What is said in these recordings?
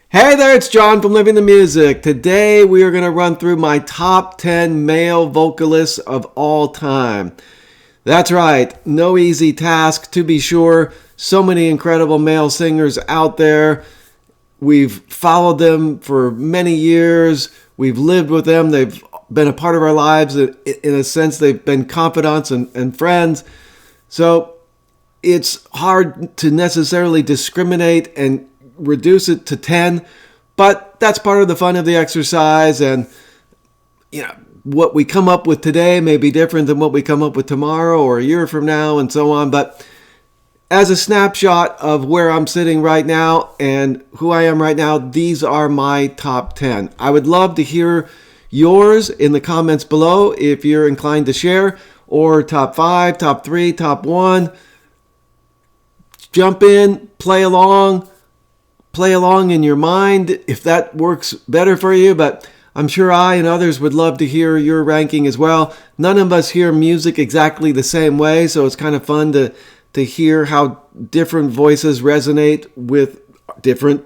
Hey there, it's John from Living the Music. Today we are going to run through my top 10 male vocalists of all time. That's right, no easy task to be sure. So many incredible male singers out there. We've followed them for many years. We've lived with them. They've been a part of our lives. In a sense, they've been confidants and friends. So it's hard to necessarily discriminate and reduce it to 10, but that's part of the fun of the exercise. And what we come up with today may be different than what we come up with tomorrow or a year from now and so on. But as a snapshot of where I'm sitting right now and who I am right now, these are my top 10. I would love to hear yours in the comments below if you're inclined to share, or top 5, top 3, top 1. Jump in, play along in your mind if that works better for you, but I'm sure I and others would love to hear your ranking as well. None of us hear music exactly the same way, so it's kind of fun to hear how different voices resonate with different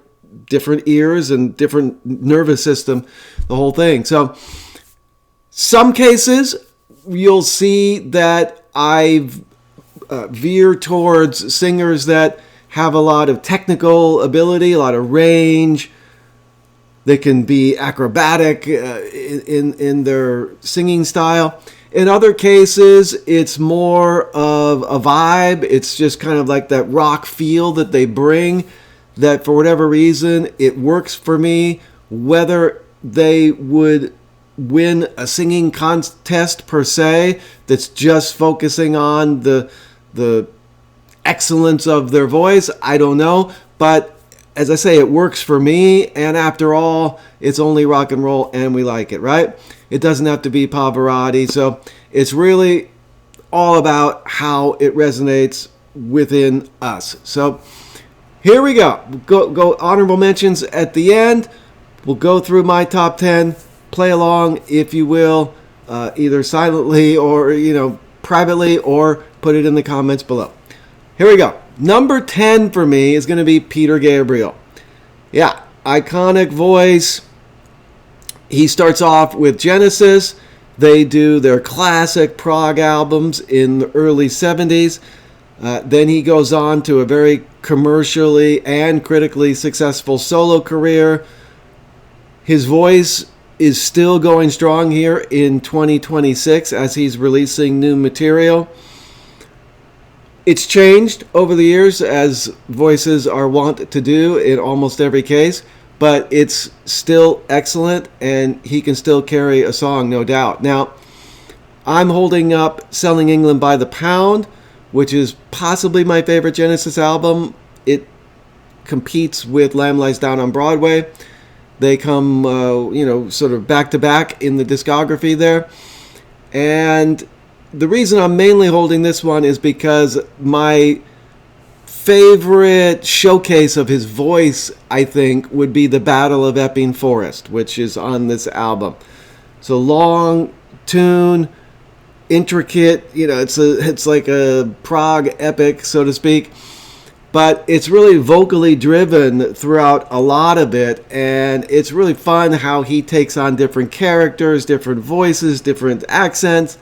ears and different nervous system, the whole thing. So some cases you'll see that I've veered towards singers that have a lot of technical ability, a lot of range. They can be acrobatic in their singing style. In other cases, it's more of a vibe. It's just kind of like that rock feel that they bring, that for whatever reason, it works for me. Whether they would win a singing contest per se, that's just focusing on the excellence of their voice, I don't know, but as I say, it works for me, and after all, it's only rock and roll and we like it, right? It doesn't have to be Pavarotti, so it's really all about how it resonates within us. So here we go. Go honorable mentions at the end. We'll go through my top 10, play along if you will, either silently or privately, or put it in the comments below. Here we go. Number 10 for me is going to be Peter Gabriel. Yeah, iconic voice. He starts off with Genesis. They do their classic prog albums in the early 70s. Then he goes on to a very commercially and critically successful solo career. His voice is still going strong here in 2026 as he's releasing new material. It's changed over the years, as voices are wont to do in almost every case, but it's still excellent, and he can still carry a song, no doubt. Now, I'm holding up Selling England by the Pound, which is possibly my favorite Genesis album. It competes with Lamb Lies Down on Broadway. They come, sort of back to back in the discography there. And the reason I'm mainly holding this one is because my favorite showcase of his voice, I think, would be the Battle of Epping Forest, which is on this album. So long tune, intricate, it's like a prog epic, so to speak. But it's really vocally driven throughout a lot of it, and it's really fun how he takes on different characters, different voices, different accents.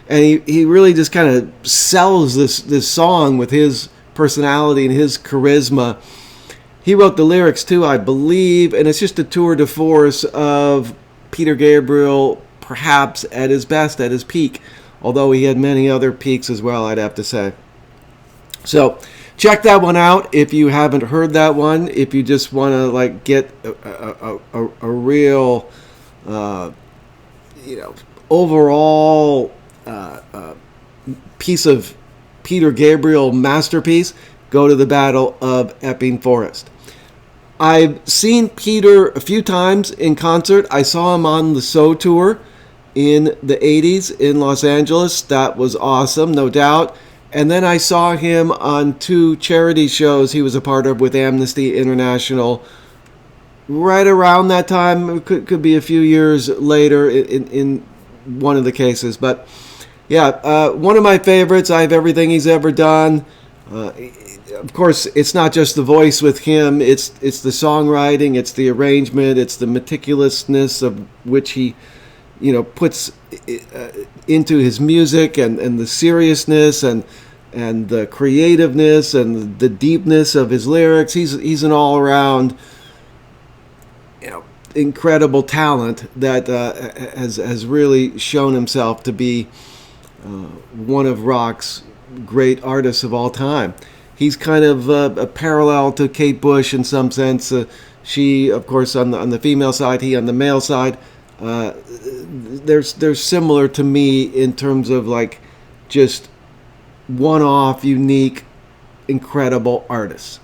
And he really just kind of sells this song with his personality and his charisma. He wrote the lyrics too, I believe, and it's just a tour de force of Peter Gabriel, perhaps at his best, at his peak, although he had many other peaks as well, I'd have to say. So check that one out if you haven't heard that one, if you just want to get a real overall piece of Peter Gabriel masterpiece, go to the Battle of Epping Forest. I've seen Peter a few times in concert. I saw him on the So Tour in the 80s in Los Angeles. That was awesome, no doubt. And then I saw him on 2 charity shows he was a part of with Amnesty International right around that time. It could be a few years later in one of the cases, but yeah, one of my favorites. I have everything he's ever done. of course, it's not just the voice with him. It's the songwriting, it's the arrangement, it's the meticulousness of which he, puts into his music, and the seriousness and the creativeness and the deepness of his lyrics. He's an all around, incredible talent that has really shown himself to be one of rock's great artists of all time. He's kind of a parallel to Kate Bush in some sense. She, of course, on the female side, he on the male side. They're similar to me in terms of like just one-off, unique, incredible artists.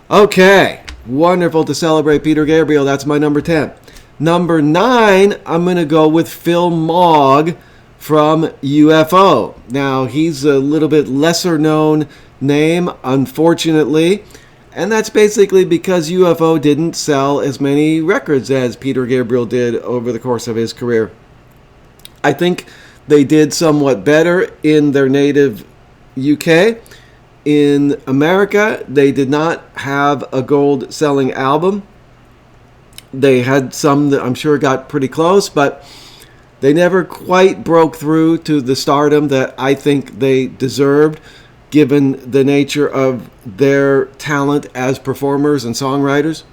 Okay, wonderful to celebrate Peter Gabriel. That's my number 10. Number 9, I'm going to go with Phil Mogg from UFO. Now, he's a little bit lesser known name, unfortunately, and that's basically because UFO didn't sell as many records as Peter Gabriel did over the course of his career. I think they did somewhat better in their native UK. In America, they did not have a gold-selling album. They had some that I'm sure got pretty close, but they never quite broke through to the stardom that I think they deserved, given the nature of their talent as performers and songwriters.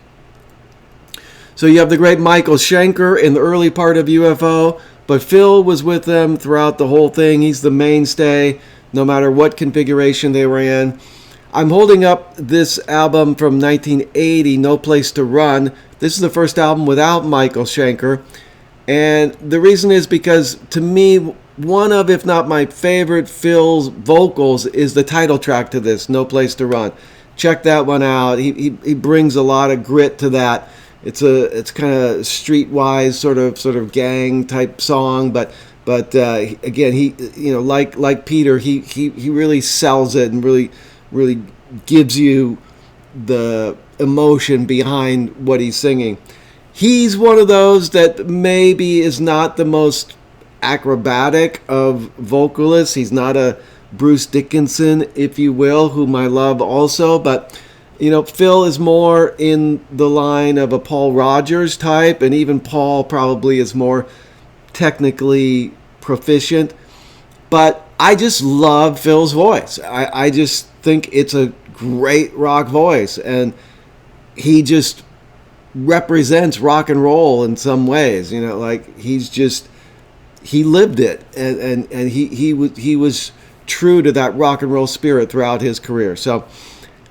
So you have the great Michael Schenker in the early part of UFO, but Phil was with them throughout the whole thing. He's the mainstay, no matter what configuration they were in. I'm holding up this album from 1980, No Place to Run. This is the first album without Michael Schenker. And the reason is because, to me, one of, if not my favorite Phil's vocals is the title track to this, No Place to Run. Check that one out. He brings a lot of grit to that. It's kind of streetwise sort of gang type song, but again, he like Peter, he really sells it and really gives you the emotion behind what he's singing. He's one of those that maybe is not the most acrobatic of vocalists. He's not a Bruce Dickinson, if you will, whom I love also, but Phil is more in the line of a Paul Rogers type, and even Paul probably is more technically proficient. But I just love Phil's voice. I just think it's a great rock voice, and he just represents rock and roll in some ways. Like he lived it, and he was true to that rock and roll spirit throughout his career. So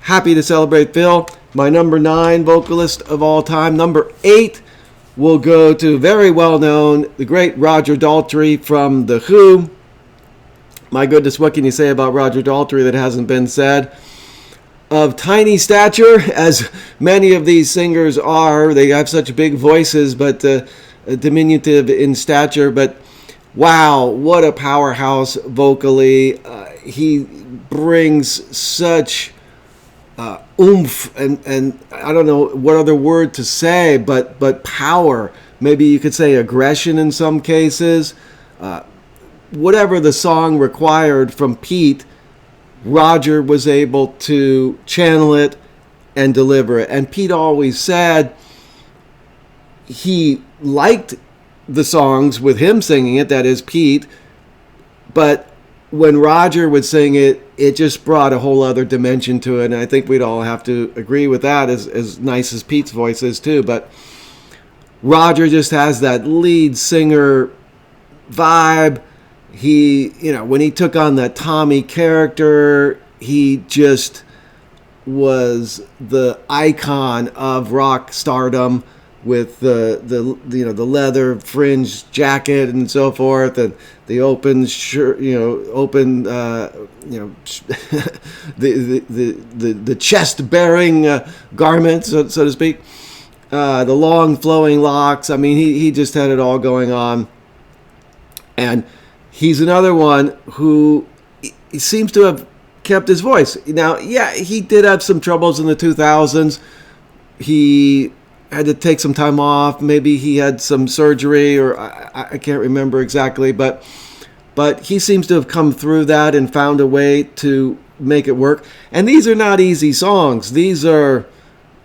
happy to celebrate Phil. My number 9 vocalist of all time. Number 8 will go to very well known, the great Roger Daltrey from The Who. My goodness, what can you say about Roger Daltrey that hasn't been said? Of tiny stature, as many of these singers are. They have such big voices, but diminutive in stature. But wow, what a powerhouse vocally. He brings such oomph and I don't know what other word to say, but power. Maybe you could say aggression in some cases. Whatever the song required from Pete, Roger was able to channel it and deliver it. And Pete always said he liked the songs with him singing it, that is Pete, but when Roger would sing it, it just brought a whole other dimension to it. And I think we'd all have to agree with that, as nice as Pete's voice is too. But Roger just has that lead singer vibe. He, when he took on that Tommy character, he just was the icon of rock stardom, with the leather fringe jacket and so forth, and the open shirt, the chest bearing garments, so to speak, the long flowing locks. I mean, he just had it all going on, and he's another one who he seems to have kept his voice. Now, yeah, he did have some troubles in the 2000s. He had to take some time off. Maybe he had some surgery, or I can't remember exactly. But he seems to have come through that and found a way to make it work. And these are not easy songs. These are,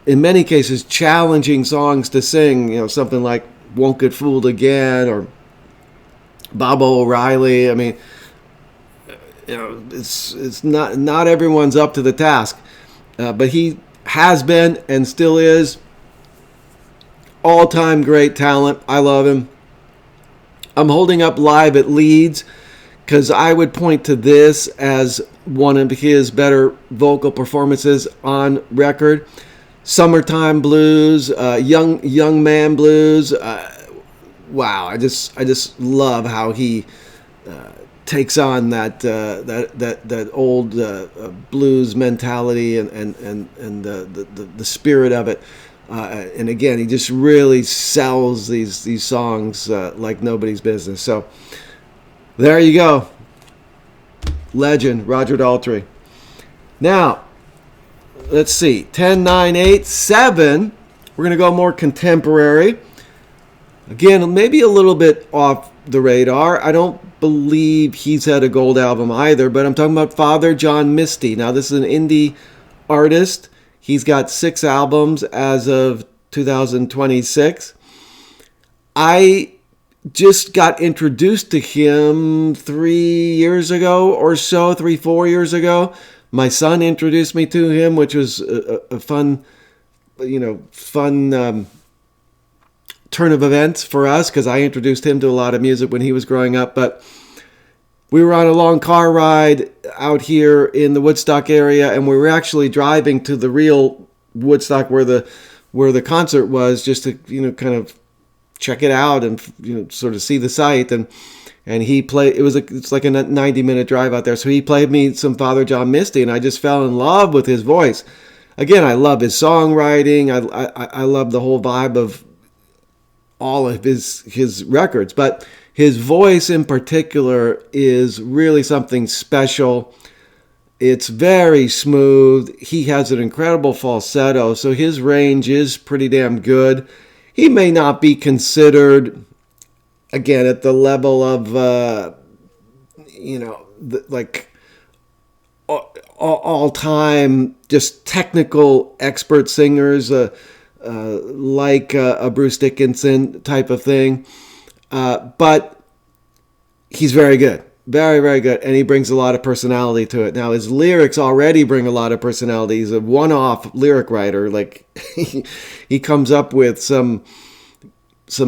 in many cases, challenging songs to sing. You know, something like "Won't Get Fooled Again" or "Baba O'Reilly." I mean, you know, it's not everyone's up to the task, but he has been and still is all-time great talent. I love him. I'm holding up Live at Leeds because I would point to this as one of his better vocal performances on record. Summertime Blues, Young Man Blues. Wow, I just love how he takes on that old blues mentality and the spirit of it. And again, he just really sells these songs like nobody's business. So there you go. Legend, Roger Daltrey. Now, let's see. 10, 9, 8, 7. We're going to go more contemporary. Again, maybe a little bit off the radar. I don't believe he's had a gold album either, but I'm talking about Father John Misty. Now, this is an indie artist. He's got 6 albums as of 2026. I just got introduced to him 3 years ago or so, 4 years ago. My son introduced me to him, which was a fun turn of events for us because I introduced him to a lot of music when he was growing up. But we were on a long car ride out here in the Woodstock area, and we were actually driving to the real Woodstock where the concert was, just to kind of check it out and sort of see the site. And he played. It's like a 90-minute drive out there. So he played me some Father John Misty, and I just fell in love with his voice. Again, I love his songwriting. I love the whole vibe of all of his records, but his voice in particular is really something special. It's very smooth. He has an incredible falsetto, so his range is pretty damn good. He may not be considered, again, at the level of, like all-time just technical expert singers, like a Bruce Dickinson type of thing. But he's very good. Very, very good. And he brings a lot of personality to it. Now, his lyrics already bring a lot of personality. He's a one-off lyric writer. Like, he comes up with some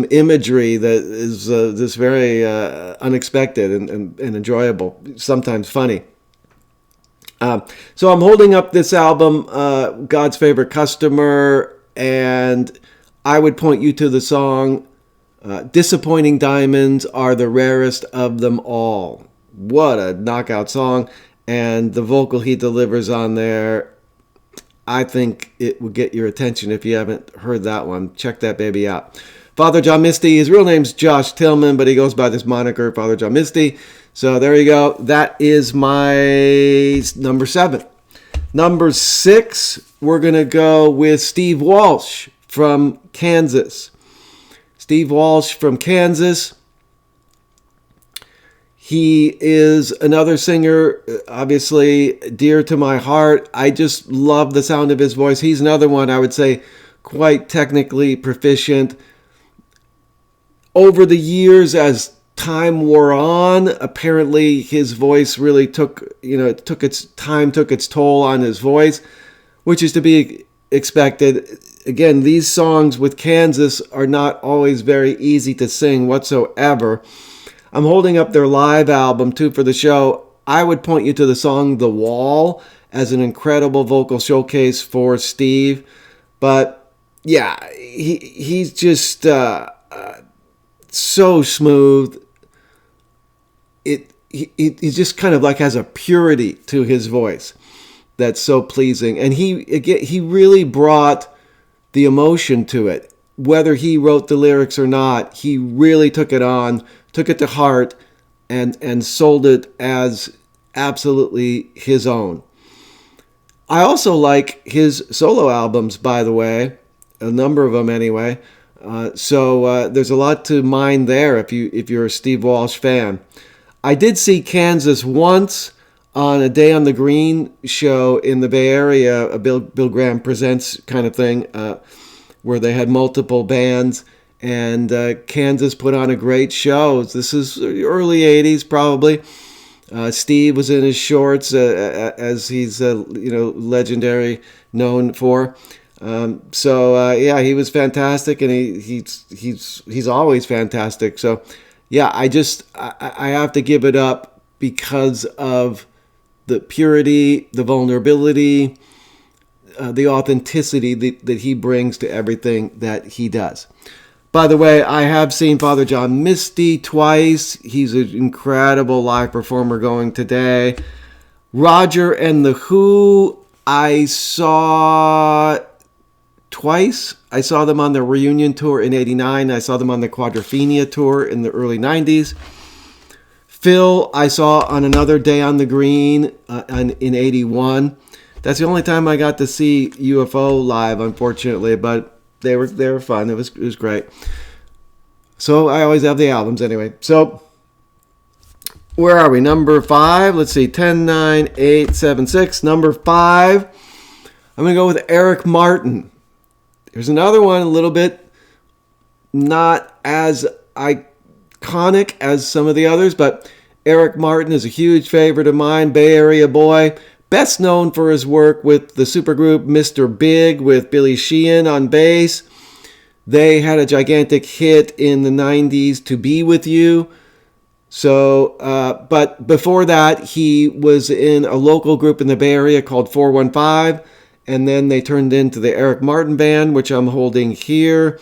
imagery that is just very unexpected and enjoyable, sometimes funny. So I'm holding up this album, God's Favorite Customer, and I would point you to the song, Disappointing Diamonds Are the Rarest of Them All. What a knockout song. And the vocal he delivers on there, I think it will get your attention if you haven't heard that one. Check that baby out. Father John Misty, his real name's Josh Tillman, but he goes by this moniker, Father John Misty. So there you go. That is my number 7. Number 6, we're going to go with Steve Walsh from Kansas. Steve Walsh from Kansas. He is another singer, obviously dear to my heart. I just love the sound of his voice. He's another one, I would say, quite technically proficient. Over the years, as time wore on, apparently his voice really took its toll on his voice, which is to be expected. Again, these songs with Kansas are not always very easy to sing whatsoever. I'm holding up their live album, too, for the show. I would point you to the song The Wall as an incredible vocal showcase for Steve. But, yeah, he's just so smooth. He just kind of like has a purity to his voice that's so pleasing. And he really brought the emotion to it. Whether he wrote the lyrics or not, he really took it to heart, and sold it as absolutely his own. I also like his solo albums, by the way, a number of them anyway. So there's a lot to mine there if you're a Steve Walsh fan. I did see Kansas once on a Day on the Green show in the Bay Area, a Bill Graham Presents kind of thing, where they had multiple bands, and Kansas put on a great show. This is early 80s probably. Steve was in his shorts, as he's legendary known for. Yeah, he was fantastic, and he's always fantastic. So yeah, I have to give it up because of the purity, the vulnerability, the authenticity that he brings to everything that he does. By the way, I have seen Father John Misty twice. He's an incredible live performer going today. Roger and the Who, I saw twice. I saw them on the reunion tour in 89. I saw them on the Quadrophenia tour in the early 90s. Phil, I saw on another Day on the Green in 81. That's the only time I got to see UFO live, unfortunately, but they were fun. It was great. So I always have the albums anyway. So where are we? Number 5. Let's see. 10, 9, 8, 7, 6. Number 5. I'm going to go with Eric Martin. There's another one a little bit not as iconic as some of the others, but Eric Martin is a huge favorite of mine. Bay Area boy. Best known for his work with the supergroup Mr. Big with Billy Sheehan on bass. They had a gigantic hit in the 90s, To Be With You. So, but before that, he was in a local group in the Bay Area called 415. And then they turned into the Eric Martin Band, which I'm holding here.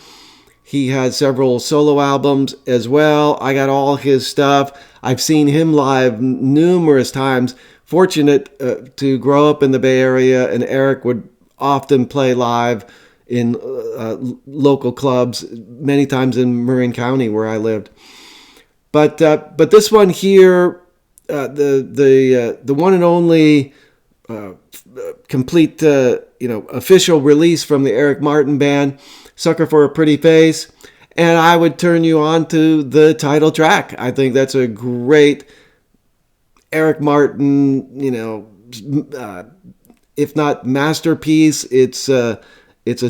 He has several solo albums as well. I got all his stuff. I've seen him live numerous times. Fortunate to grow up in the Bay Area, and Eric would often play live in local clubs, many times in Marin County where I lived. But this one here, the one and only complete official release from the Eric Martin Band, Sucker for a Pretty Face, and I would turn you on to the title track. I think that's a great Eric Martin, if not masterpiece, it's a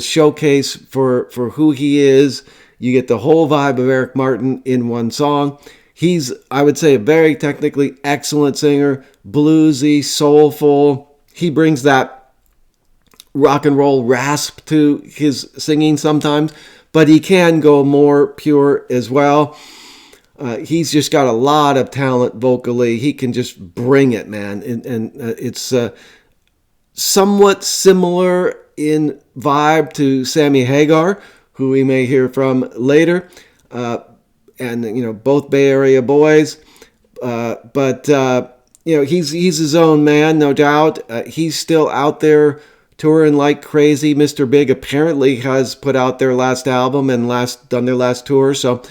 showcase for who he is. You get the whole vibe of Eric Martin in one song. He's, I would say, a very technically excellent singer, bluesy, soulful. He brings that rock and roll rasp to his singing sometimes, but he can go more pure as well. He's just got a lot of talent vocally. He can just bring it, man. And it's somewhat similar in vibe to Sammy Hagar, who we may hear from later. And, both Bay Area boys. But he's his own man, no doubt. He's still out there touring like crazy. Mr. Big apparently has put out their last album and done their last tour. So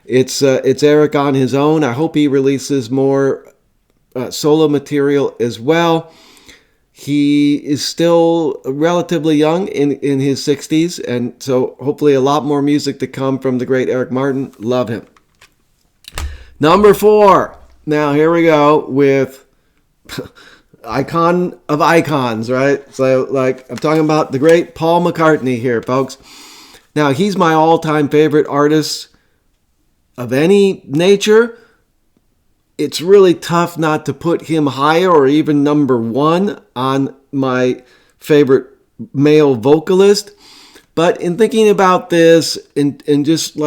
it's Eric on his own. I hope he releases more solo material as well. He is still relatively young in his 60s, and so hopefully a lot more music to come from the great Eric Martin. Love him. Number 4. Now here we go with icon of icons, right? So I'm talking about the great Paul McCartney here, folks. Now he's my all-time favorite artist of any nature. It's really tough not to put him higher or even number 1 on my favorite male vocalist. But in thinking about this and just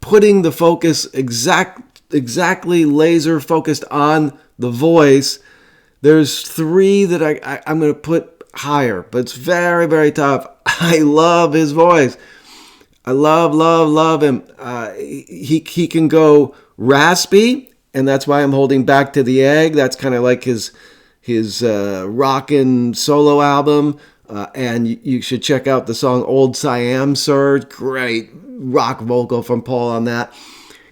putting the focus exactly laser focused on the voice, there's 3 that I'm going to put higher. But it's very, very tough. I love his voice. I love him. He can go raspy, and that's why I'm holding Back to the Egg. That's kind of like his rockin' solo album. And you should check out the song Old Siam Sir. Great rock vocal from Paul on that.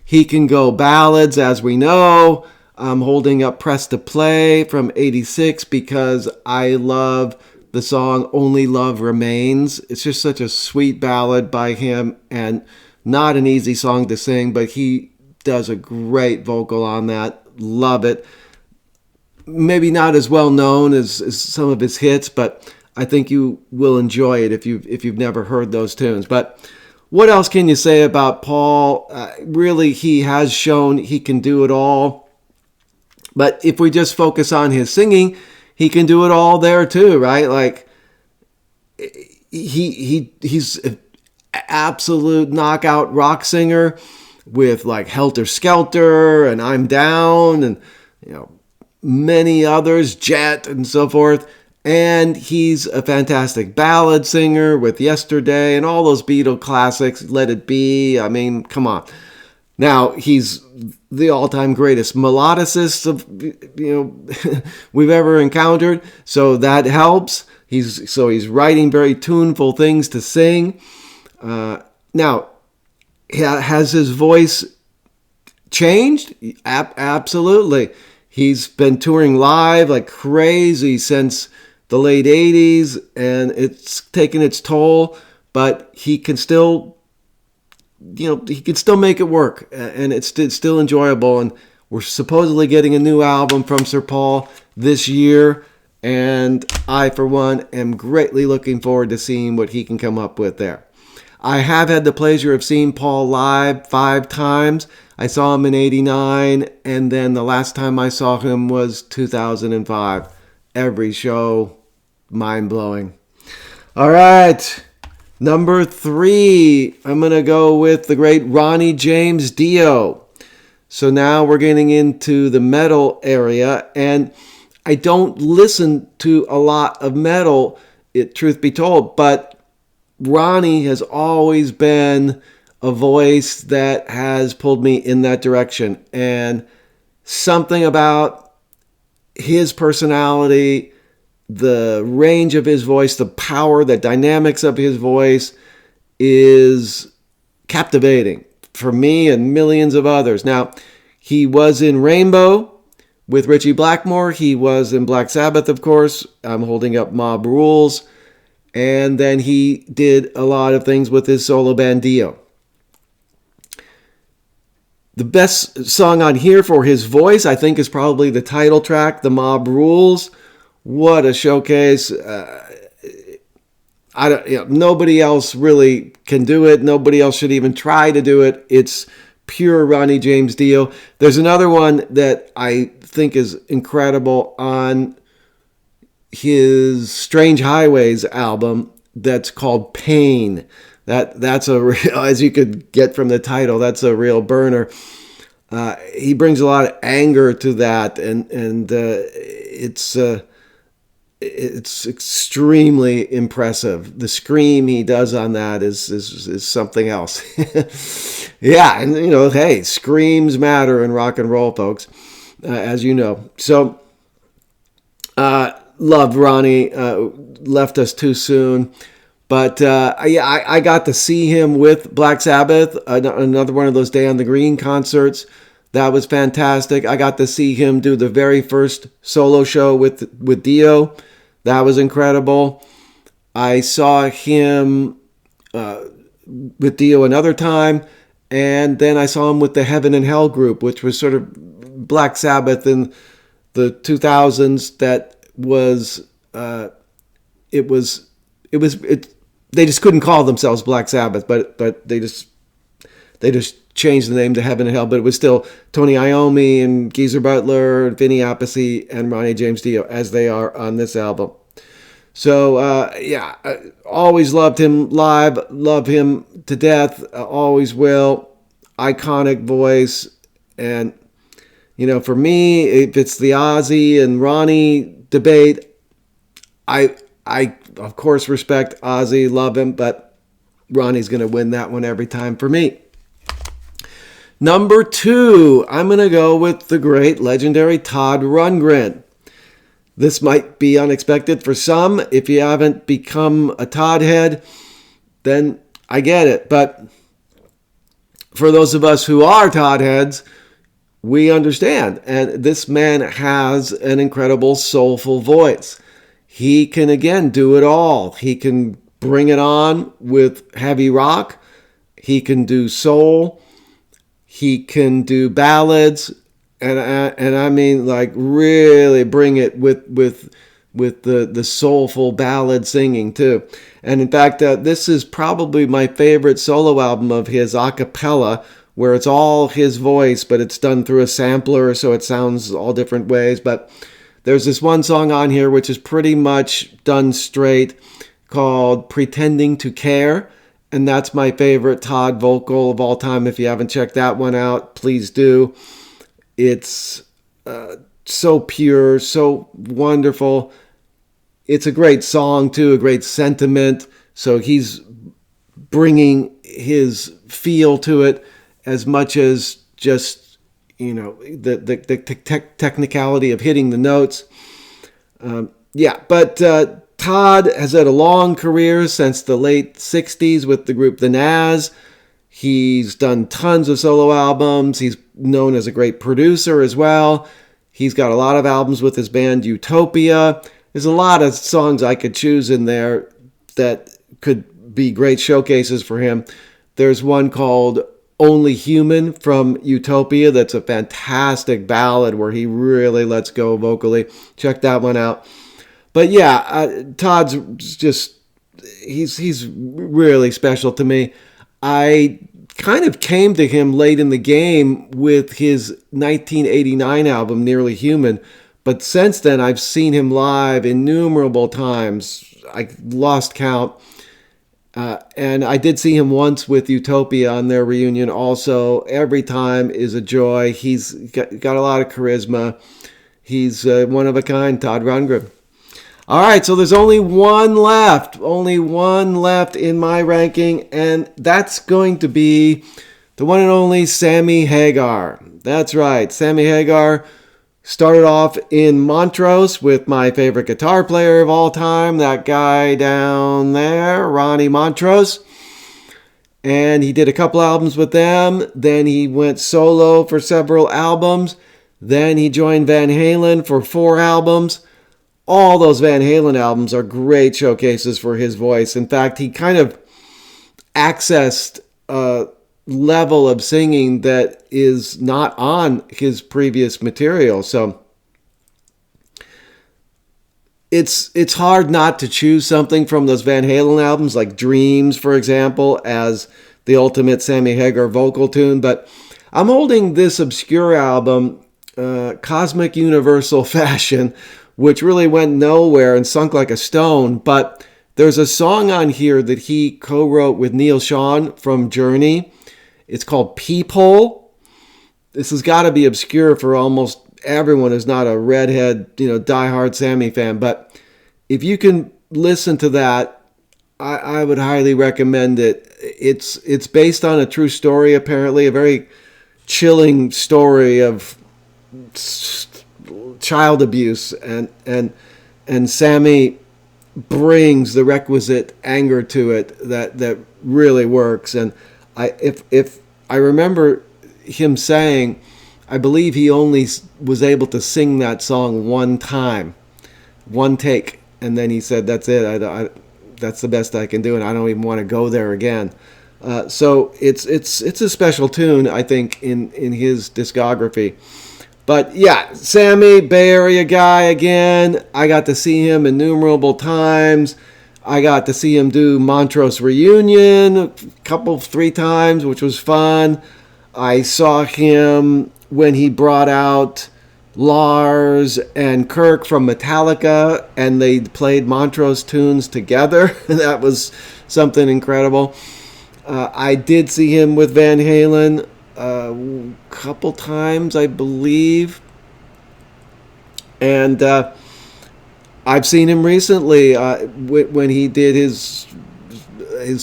He can go ballads, as we know. I'm holding up Press to Play from 86 because I love the song Only Love Remains. It's just such a sweet ballad by him and not an easy song to sing, but he does a great vocal on that. Love it. maybe not as well known as some of his hits, but I think you will enjoy it if you've never heard those tunes. But what else can you say about Paul? Really, he has shown he can do it all. But if we just focus on his singing, he can do it all there too, right? Like he's an absolute knockout rock singer with like Helter Skelter and I'm Down and many others, Jet and so forth. And he's a fantastic ballad singer with Yesterday and all those Beatle classics, Let It Be. I mean, come on. Now, he's the all-time greatest melodicist of, we've ever encountered. So that helps. He's writing very tuneful things to sing. Now, has his voice changed? Absolutely. He's been touring live like crazy since the late 80s, and it's taken its toll, but he can still, make it work, and it's still enjoyable. And we're supposedly getting a new album from Sir Paul this year, and I, for one, am greatly looking forward to seeing what he can come up with there. I have had the pleasure of seeing Paul live 5 times. I saw him in 89, and then the last time I saw him was 2005. Every show, mind-blowing. All right, number 3, I'm going to go with the great Ronnie James Dio. So now we're getting into the metal area, and I don't listen to a lot of metal, truth be told, but Ronnie has always been a voice that has pulled me in that direction. And something about his personality, the range of his voice, the power, the dynamics of his voice is captivating for me and millions of others. Now, he was in Rainbow with Ritchie Blackmore. He was in Black Sabbath, of course. I'm holding up Mob Rules. And then he did a lot of things with his solo band Dio. The best song on here for his voice, I think, is probably the title track, The Mob Rules. What a showcase. Nobody else really can do it. Nobody else should even try to do it. It's pure Ronnie James Dio. There's another one that I think is incredible on his Strange Highways album that's called Pain. That's a real, as you could get from the title, that's a real burner. He brings a lot of anger to that, and it's extremely impressive. The scream he does on that is something else. Yeah, and hey, screams matter in rock and roll, folks, as you know. So, loved Ronnie, left us too soon. But I got to see him with Black Sabbath, another one of those Day on the Green concerts. That was fantastic. I got to see him do the very first solo show with Dio. That was incredible. I saw him with Dio another time, and then I saw him with the Heaven and Hell group, which was sort of Black Sabbath in the 2000s. That was they just couldn't call themselves Black Sabbath, but they just changed the name to Heaven and Hell. But it was still Tony Iommi and Geezer Butler and Vinny Appice and Ronnie James Dio, as they are on this album. So I always loved him live, love him to death, always will. Iconic voice, and for me, if it's the Ozzy and Ronnie debate, I of course respect Ozzy, love him, but Ronnie's going to win that one every time for me. Number 2, I'm going to go with the great legendary Todd Rundgren. This might be unexpected for some. If you haven't become a Todd head, then I get it. But for those of us who are Todd heads, we understand. And this man has an incredible soulful voice. He can, again, do it all. He can bring it on with heavy rock. He can do soul. He can do ballads. and I mean like really bring it with the soulful ballad singing too. And in fact, this is probably my favorite solo album of his a cappella, where it's all his voice, but it's done through a sampler, so it sounds all different ways. But there's this one song on here which is pretty much done straight, called Pretending to Care. And that's my favorite Todd vocal of all time. If you haven't checked that one out, please do. It's so pure, so wonderful. It's a great song too, a great sentiment. So he's bringing his feel to it as much as just, the technicality of hitting the notes. But Todd has had a long career since the late 60s with the group The Nazz. He's done tons of solo albums. He's known as a great producer as well. He's got a lot of albums with his band Utopia. There's a lot of songs I could choose in there that could be great showcases for him. There's one called Only Human from Utopia that's a fantastic ballad where he really lets go vocally. Check that one out. But yeah, Todd's just, he's really special to me. I kind of came to him late in the game with his 1989 album, Nearly Human. But since then, I've seen him live innumerable times. I lost count. And I did see him once with Utopia on their reunion also. Every time is a joy. He's got a lot of charisma. He's one of a kind, Todd Rundgren. All right, so there's only one left in my ranking, and that's going to be the one and only Sammy Hagar. That's right, Sammy Hagar started off in Montrose with my favorite guitar player of all time, that guy down there, Ronnie Montrose. And he did a couple albums with them. Then he went solo for several albums. Then he joined Van Halen for 4 albums. All those Van Halen albums are great showcases for his voice. In fact, he kind of accessed a level of singing that is not on his previous material. So it's hard not to choose something from those Van Halen albums, like Dreams, for example, as the ultimate Sammy Hagar vocal tune. But I'm holding this obscure album, Cosmic Universal Fashion, which really went nowhere and sunk like a stone. But there's a song on here that he co-wrote with Neil Schon from Journey. It's called Peephole. This has got to be obscure for almost everyone who's not a redhead, diehard Sammy fan. But if you can listen to that, I would highly recommend it. It's based on a true story, apparently, a very chilling story of child abuse, and Sammy brings the requisite anger to it that really works. And if I remember him saying, I believe he only was able to sing that song one time, one take, and then he said, "That's it. That's the best I can do, and I don't even want to go there again." So it's a special tune, I think, in his discography. But yeah, Sammy, Bay Area guy again. I got to see him innumerable times. I got to see him do Montrose Reunion 3 times, which was fun. I saw him when he brought out Lars and Kirk from Metallica, and they played Montrose tunes together. That was something incredible. I did see him with Van Halen a couple times, I believe. And I've seen him recently when he did his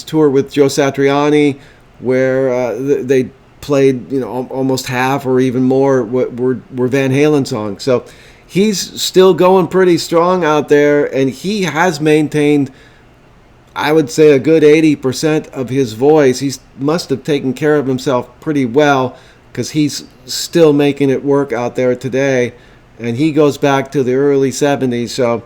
tour with Joe Satriani, where they played almost half or even more were Van Halen songs. So he's still going pretty strong out there, and he has maintained, I would say, a good 80% of his voice. He must have taken care of himself pretty well, because he's still making it work out there today. And he goes back to the early 70s, so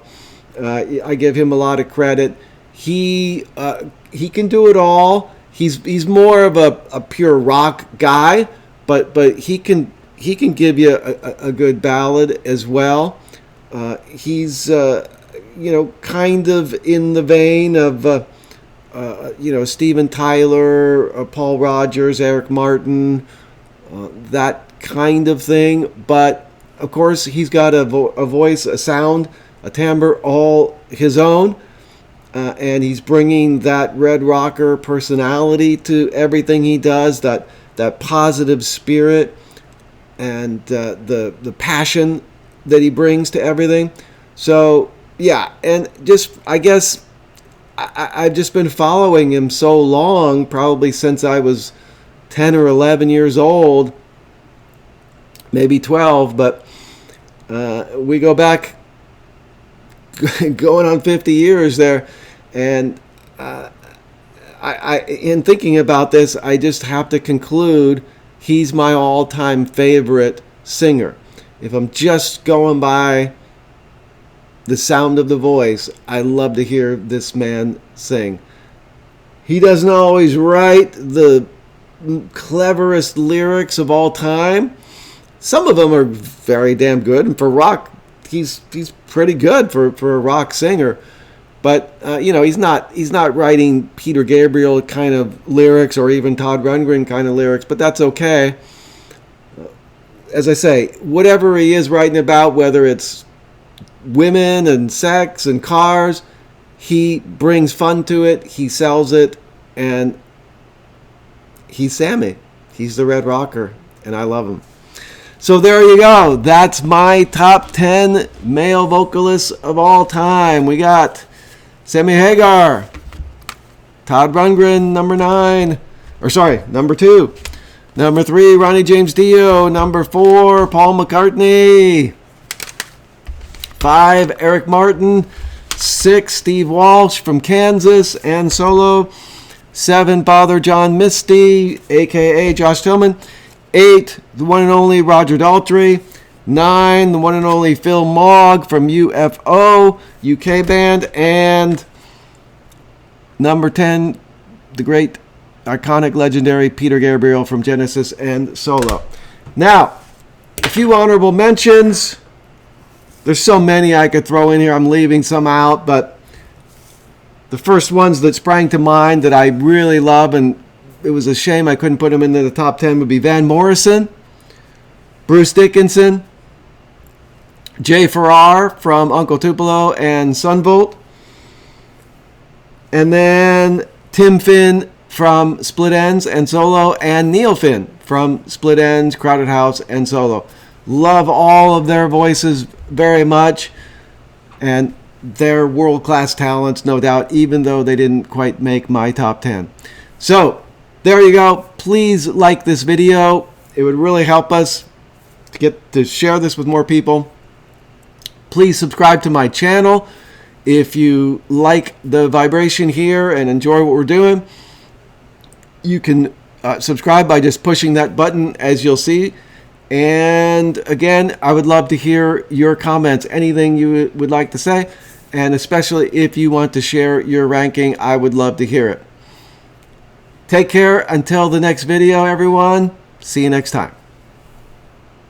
I give him a lot of credit. He can do it all. He's more of a pure rock guy, but he can he can give you a good ballad as well. He's kind of in the vein of Steven Tyler, Paul Rogers, Eric Martin, that kind of thing. But of course, he's got a voice, a sound, a timbre all his own, and he's bringing that red rocker personality to everything he does. That positive spirit and the passion that he brings to everything. So yeah, and just I guess I've just been following him so long, probably since I was 10 or 11 years old, maybe 12, but we go back going on 50 years there, and in thinking about this, I just have to conclude he's my all-time favorite singer. If I'm just going by the sound of the voice, I love to hear this man sing. He doesn't always write the cleverest lyrics of all time. Some of them are very damn good, and for rock, he's pretty good for a rock singer. But he's not writing Peter Gabriel kind of lyrics or even Todd Rundgren kind of lyrics, but that's okay. As I say, whatever he is writing about, whether it's women and sex and cars, he brings fun to it, he sells it, and he's Sammy. He's the Red Rocker, and I love him. So there you go. That's my top 10 male vocalists of all time. We got Sammy Hagar, Todd Rundgren, number 2. Number 3, Ronnie James Dio. Number 4, Paul McCartney. 5, Eric Martin. 6, Steve Walsh from Kansas and solo. 7, Father John Misty, a.k.a. Josh Tillman. 8, the one and only Roger Daltrey. 9, the one and only Phil Mogg from UFO, UK band. And number 10, the great, iconic, legendary Peter Gabriel from Genesis and solo. Now, a few honorable mentions. There's so many I could throw in here. I'm leaving some out, but the first ones that sprang to mind that I really love, and it was a shame I couldn't put them into the top 10, would be Van Morrison, Bruce Dickinson, Jay Farrar from Uncle Tupelo and Sunvolt, and then Tim Finn from Split Enz and solo, and Neil Finn from Split Enz, Crowded House, and solo. Love all of their voices very much, and they're world-class talents, no doubt, even though they didn't quite make my top 10. So, there you go. Please like this video. It would really help us to get to share this with more people. Please subscribe to my channel if you like the vibration here and enjoy what we're doing. You can subscribe by just pushing that button, as you'll see. And again, I would love to hear your comments, anything you would like to say, and especially if you want to share your ranking, I would love to hear it. Take care until the next video, everyone. See you next time.